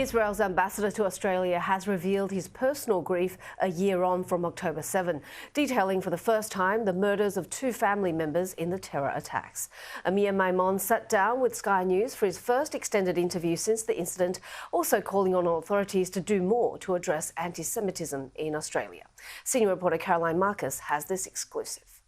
Israel's ambassador to Australia has revealed his personal grief a year on from October 7, detailing for the first time the murders of 2 family members in the terror attacks. Amir Maimon sat down with Sky News for his first extended interview since the incident, also calling on authorities to do more to address anti-Semitism in Australia. Senior reporter Caroline Marcus has this exclusive.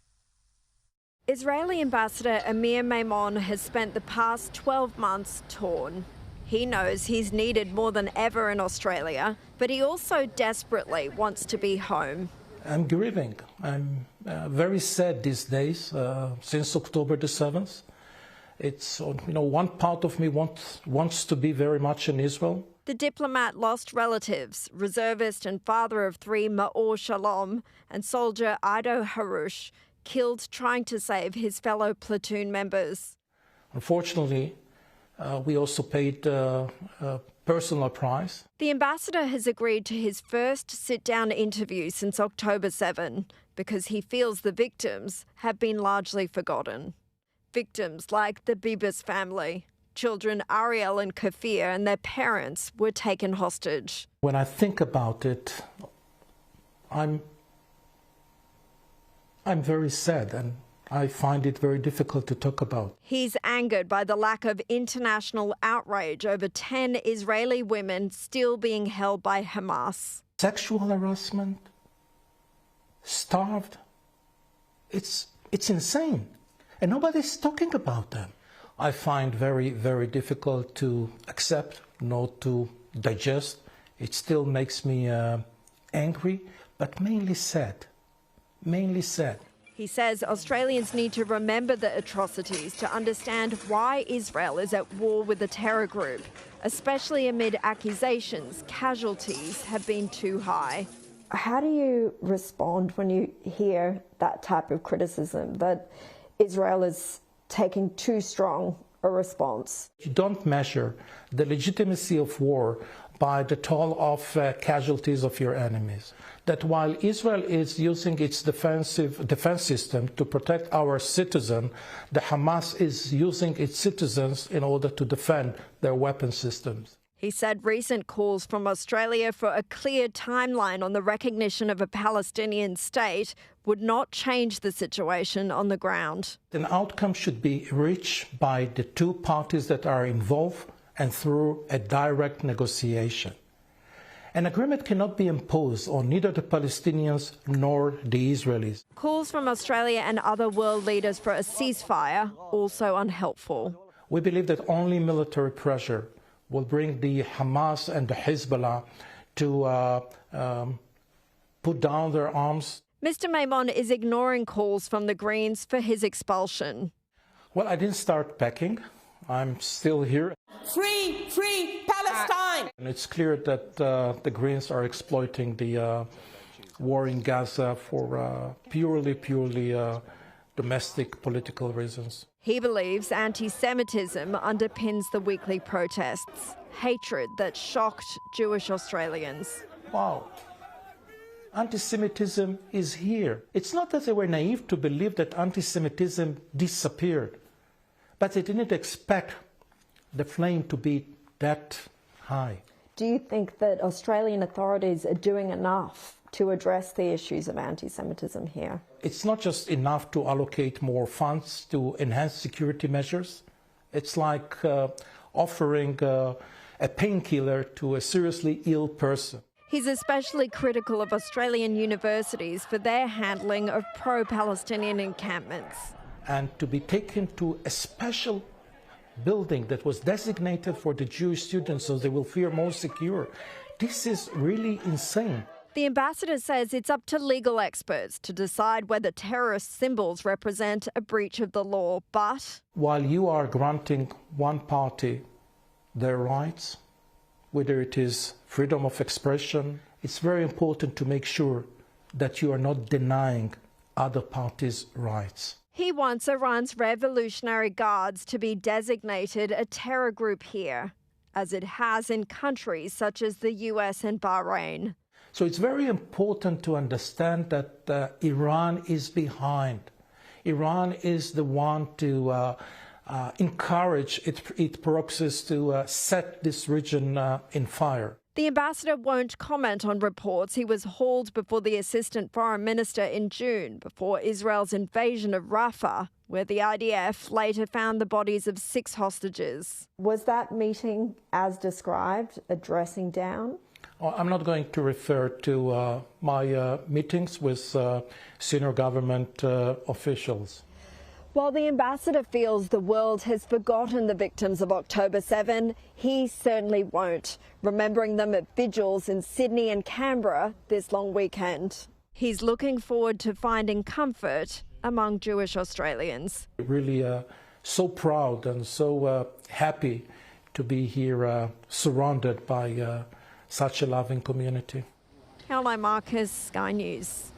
Israeli ambassador Amir Maimon has spent the past 12 months torn. He knows he's needed more than ever in Australia, but he also desperately wants to be home. I'm grieving. I'm very sad these days, since October the 7th. It's, one part of me wants to be very much in Israel. The diplomat lost relatives, reservist and father of 3 Maor Shalom, and soldier Ido Harush, killed trying to save his fellow platoon members. Unfortunately, we also paid a personal price. The ambassador has agreed to his first sit-down interview since October 7 because he feels the victims have been largely forgotten. Victims like the Bibas family. Children Ariel and Kafir and their parents were taken hostage. When I think about it, I'm very sad and I find it very difficult to talk about. He's angered by the lack of international outrage over 10 Israeli women still being held by Hamas. Sexual harassment, starved, it's insane. And nobody's talking about them. I find very, very difficult to accept, not to digest. It still makes me angry, but mainly sad. Mainly sad. He says Australians need to remember the atrocities to understand why Israel is at war with the terror group, especially amid accusations casualties have been too high. How do you respond when you hear that type of criticism, that Israel is taking too strong a response? You don't measure the legitimacy of war by the toll of casualties of your enemies. That while Israel is using its defense system to protect our citizens, the Hamas is using its citizens in order to defend their weapon systems. He said recent calls from Australia for a clear timeline on the recognition of a Palestinian state would not change the situation on the ground. An outcome should be reached by the 2 parties that are involved and through a direct negotiation. An agreement cannot be imposed on neither the Palestinians nor the Israelis. Calls from Australia and other world leaders for a ceasefire also unhelpful. We believe that only military pressure will bring the Hamas and the Hezbollah to put down their arms. Mr. Maimon is ignoring calls from the Greens for his expulsion. Well, I didn't start packing. I'm still here. Free Palestine! And it's clear that the Greens are exploiting the war in Gaza for purely domestic political reasons. He believes anti-Semitism underpins the weekly protests, hatred that shocked Jewish Australians. Wow. Anti-Semitism is here. It's not that they were naive to believe that anti-Semitism disappeared, but they didn't expect the flame to be that high. Do you think that Australian authorities are doing enough to address the issues of anti-Semitism here? It's not just enough to allocate more funds to enhance security measures. It's like offering a painkiller to a seriously ill person. He's especially critical of Australian universities for their handling of pro-Palestinian encampments. And to be taken to a special building that was designated for the Jewish students so they will feel more secure. This is really insane. The ambassador says it's up to legal experts to decide whether terrorist symbols represent a breach of the law, but while you are granting one party their rights, whether it is freedom of expression, it's very important to make sure that you are not denying other parties' rights. He wants Iran's Revolutionary Guards to be designated a terror group here, as it has in countries such as the US and Bahrain. So it's very important to understand that Iran is behind. Iran is the one to encourage its proxies to set this region in fire. The ambassador won't comment on reports he was hauled before the assistant foreign minister in June before Israel's invasion of Rafah, where the IDF later found the bodies of 6 hostages. Was that meeting, as described, a dressing down? I'm not going to refer to my meetings with senior government officials. While the ambassador feels the world has forgotten the victims of October 7, he certainly won't, remembering them at vigils in Sydney and Canberra this long weekend. He's looking forward to finding comfort among Jewish Australians. Really so proud and so happy to be here surrounded by such a loving community. Caroline Marcus, Sky News.